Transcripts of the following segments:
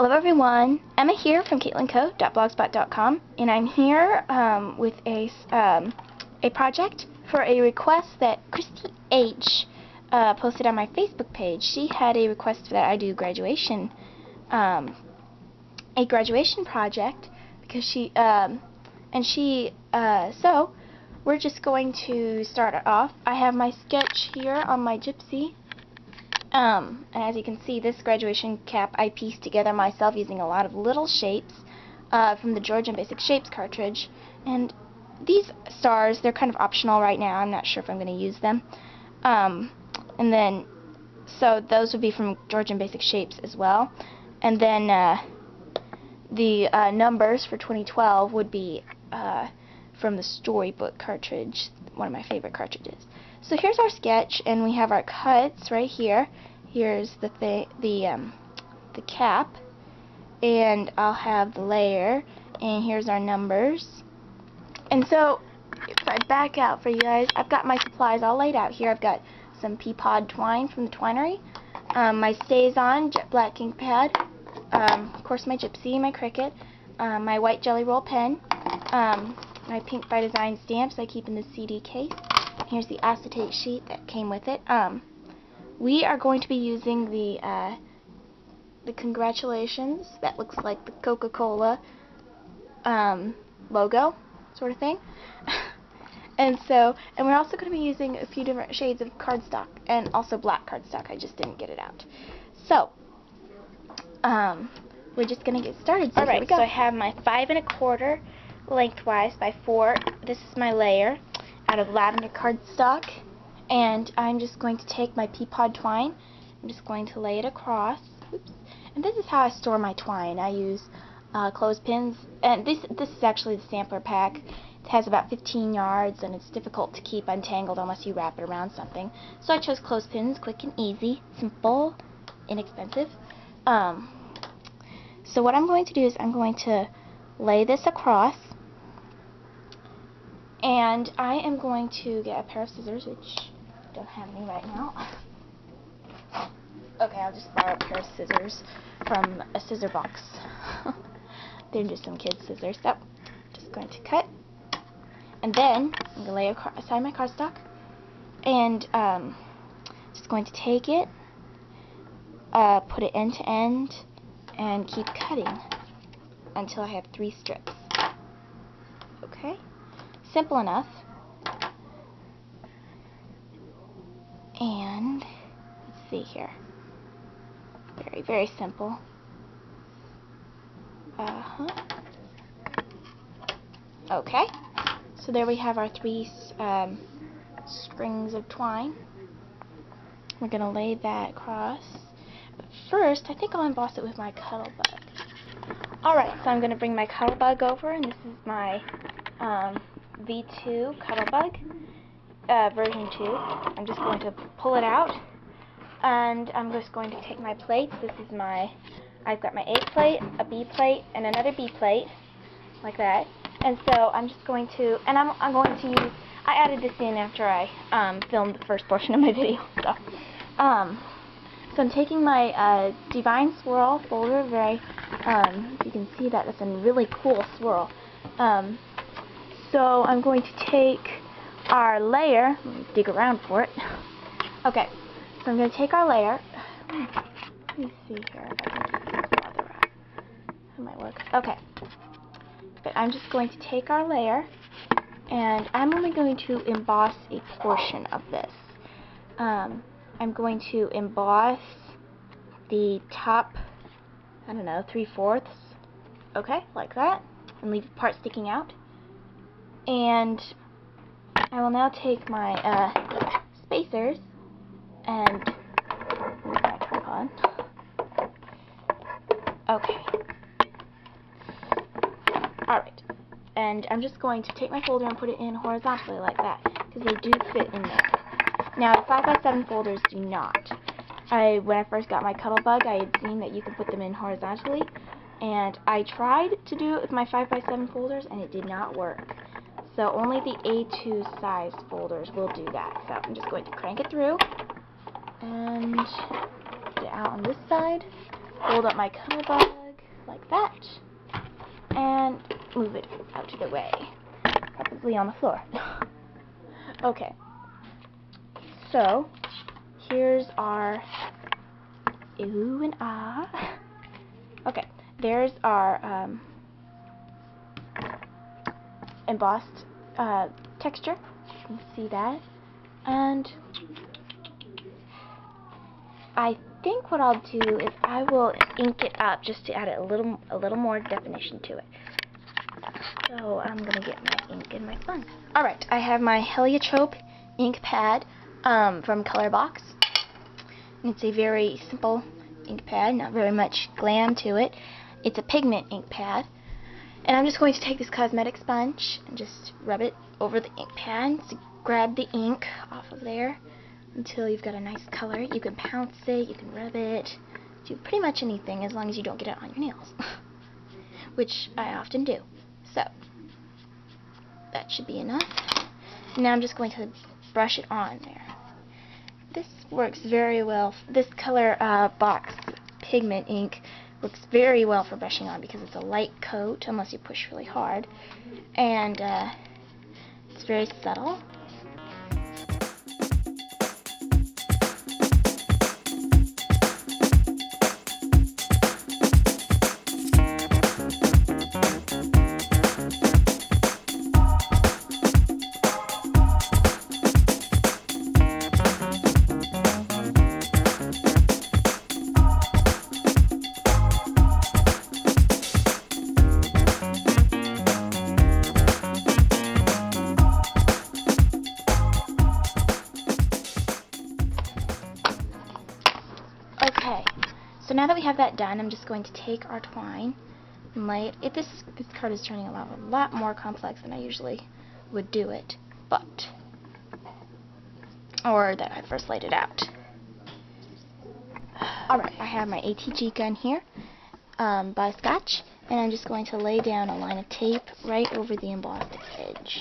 Hello everyone, Emma here from CaitlinCo.blogspot.com, and I'm here with a project for a request that Christy H posted on my Facebook page. She had a request that I do a graduation project because so we're just going to start it off. I have my sketch here on my Gypsy. And as you can see, this graduation cap I pieced together myself using a lot of little shapes from the Georgian Basic Shapes cartridge. And these stars, they're kind of optional right now. I'm not sure if I'm going to use them. And then, so those would be from Georgian Basic Shapes as well. And then the numbers for 2012 would be from the Storybook cartridge, one of my favorite cartridges. So here's our sketch, and we have our cuts right here. Here's the cap, and I'll have the layer, and here's our numbers. And so if I back out for you guys, I've got my supplies all laid out here. I've got some pea-pod twine from the twinery, my StazOn jet black ink pad, of course my Gypsy, my Cricut, my white Jelly Roll pen, my pink by design stamps I keep in the CD case. Here's the acetate sheet that came with it. We are going to be using the congratulations. That looks like the Coca-Cola logo sort of thing. And we're also going to be using a few different shades of cardstock, and also black cardstock. I just didn't get it out. So we're just going to get started. So Alright, so I have my 5 1/4 lengthwise by 4. This is my layer out of lavender cardstock, and I'm just going to take my pea-pod twine. I'm just going to lay it across. Oops. And this is how I store my twine. I use clothespins, and this is actually the sampler pack. It has about 15 yards, and it's difficult to keep untangled unless you wrap it around something. So I chose clothespins, quick and easy, simple, inexpensive. So what I'm going to do is I'm going to lay this across, and I am going to get a pair of scissors, which I don't have any right now. Okay, I'll just borrow a pair of scissors from a scissor box. They're just some kids' scissors. So, just going to cut. And then, I'm going to lay aside my cardstock. And, just going to take it, put it end to end, and keep cutting until I have 3 strips. Okay? Simple enough. And let's see here. Very, very simple. Okay. So there we have our 3 strings of twine. We're going to lay that across. But first, I think I'll emboss it with my Cuttlebug. Alright, so I'm going to bring my Cuttlebug over, and this is my V2 Cuttlebug, version 2. I'm just going to pull it out, and I'm just going to take my plates. I've got my A plate, a B plate, and another B plate, like that. And so I'm just going to, and I'm going to use, I added this in after I filmed the first portion of my video. So I'm taking my Divine Swirl folder. You can see that it's a really cool swirl. So I'm going to take our layer, let me dig around for it. Okay, so I'm going to take our layer. Let me see here if I can keep this farther out. That might work. Okay. But I'm just going to take our layer, and I'm only going to emboss a portion of this. I'm going to emboss the top, I don't know, 3/4. Okay, like that, and leave the part sticking out. And I will now take my spacers and move my tripod. Okay. Alright. And I'm just going to take my folder and put it in horizontally like that, because they do fit in there. Now, the 5x7 folders do not. When I first got my Cuttlebug, I had seen that you could put them in horizontally, and I tried to do it with my 5x7 folders, and it did not work. So only the A2 size folders will do that. So I'm just going to crank it through, and put it out on this side, fold up my Cuttlebug, like that, and move it out of the way, probably on the floor. Okay, so here's our ooh and ah. Okay, there's our embossed texture. You can see that, and I think what I'll do is I will ink it up just to add a little more definition to it. So I'm gonna get my ink and my fun. All right, I have my heliotrope ink pad from Colorbox. It's a very simple ink pad, not very much glam to it. It's a pigment ink pad. And I'm just going to take this cosmetic sponge and just rub it over the ink pad to grab the ink off of there until you've got a nice color. You can pounce it, you can rub it, do pretty much anything as long as you don't get it on your nails, which I often do. So that should be enough. Now I'm just going to brush it on there. This works very well. This color box pigment ink works very well for brushing on because it's a light coat unless you push really hard, and it's very subtle. Okay, so now that we have that done, I'm just going to take our twine and lay it. This card is turning out a lot more complex than I usually would do it, or that I first laid it out. Alright, I have my ATG gun here, butterscotch, and I'm just going to lay down a line of tape right over the embossed edge.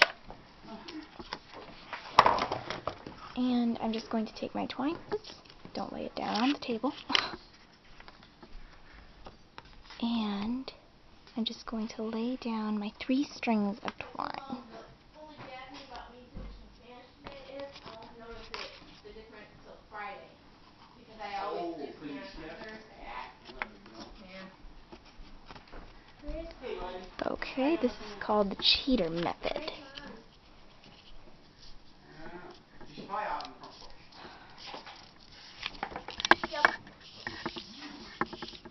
And I'm just going to take my twine. Oops. Don't lay it down on the table. And I'm just going to lay down my 3 strings of twine. Okay, this is called the cheater method.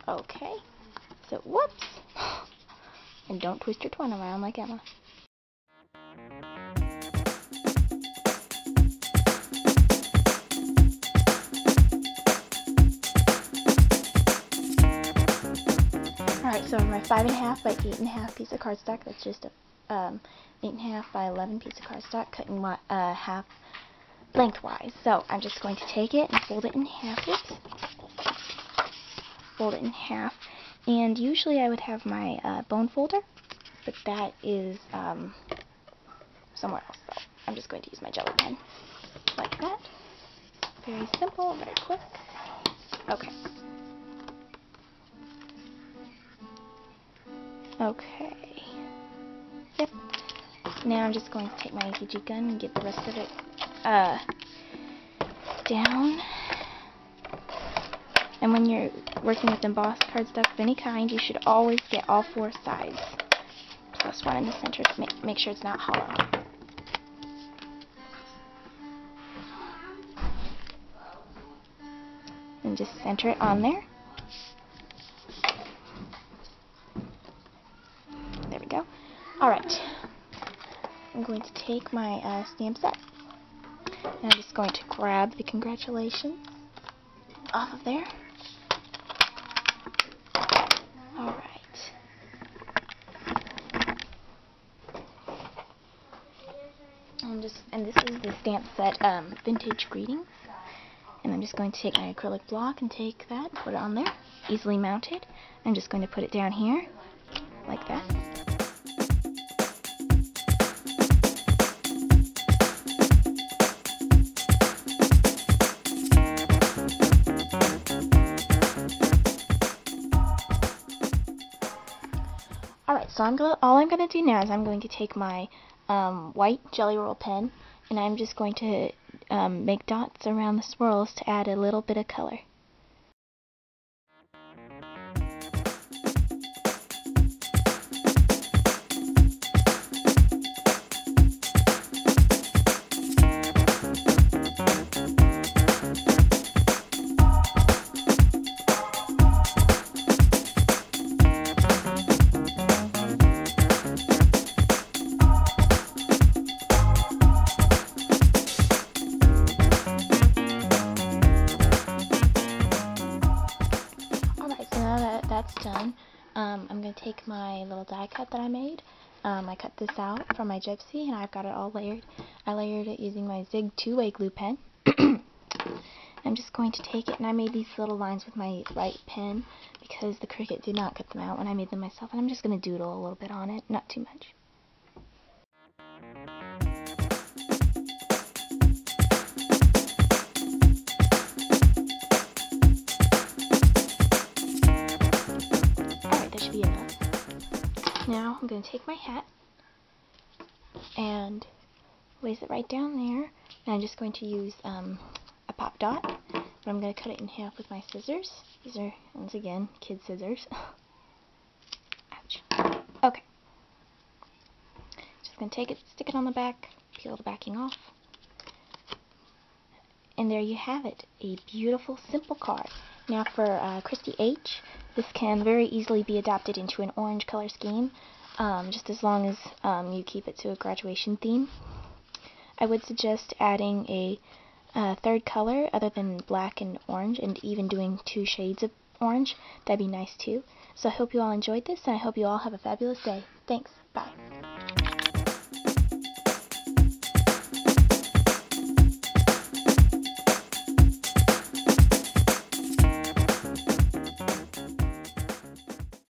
Okay, so whoops, and don't twist your twine around like Emma. Alright, so my 5.5 by 8.5 piece of cardstock, that's just a 8.5 by 11 piece of cardstock cut in half lengthwise. So I'm just going to take it and fold it in half. Oops. Fold it in half, and usually I would have my bone folder, but that is somewhere else, so I'm just going to use my jelly pen like that. Very simple, very quick. Okay. Okay. Yep. Now I'm just going to take my ATG gun and get the rest of it down. And when you're working with embossed cardstock of any kind, you should always get all 4 sides, plus 1 in the center to make sure it's not hollow. And just center it on there. There we go. Alright. I'm going to take my stamp set. And I'm just going to grab the congratulations off of there. And this is the stamp set Vintage Greetings. And I'm just going to take my acrylic block and take that, put it on there, easily mounted. I'm just going to put it down here, like that. so all I'm going to do now is I'm going to take my white Jelly Roll pen, and I'm just going to make dots around the swirls to add a little bit of color. That's done. I'm going to take my little die cut that I made. I cut this out from my Gypsy, and I've got it all layered. I layered it using my Zig 2-way glue pen. I'm just going to take it, and I made these little lines with my right pen because the Cricut did not cut them out when I made them myself, and I'm just going to doodle a little bit on it, not too much. Be enough. Now I'm going to take my hat and place it right down there, and I'm just going to use a pop dot, but I'm going to cut it in half with my scissors. These are, once again, kid scissors. Ouch. Okay. Just going to take it, stick it on the back, peel the backing off, and there you have it, a beautiful, simple card. Now for Christy H, this can very easily be adapted into an orange color scheme, just as long as you keep it to a graduation theme. I would suggest adding a third color other than black and orange, and even doing 2 shades of orange. That'd be nice too. So I hope you all enjoyed this, and I hope you all have a fabulous day. Thanks. Bye.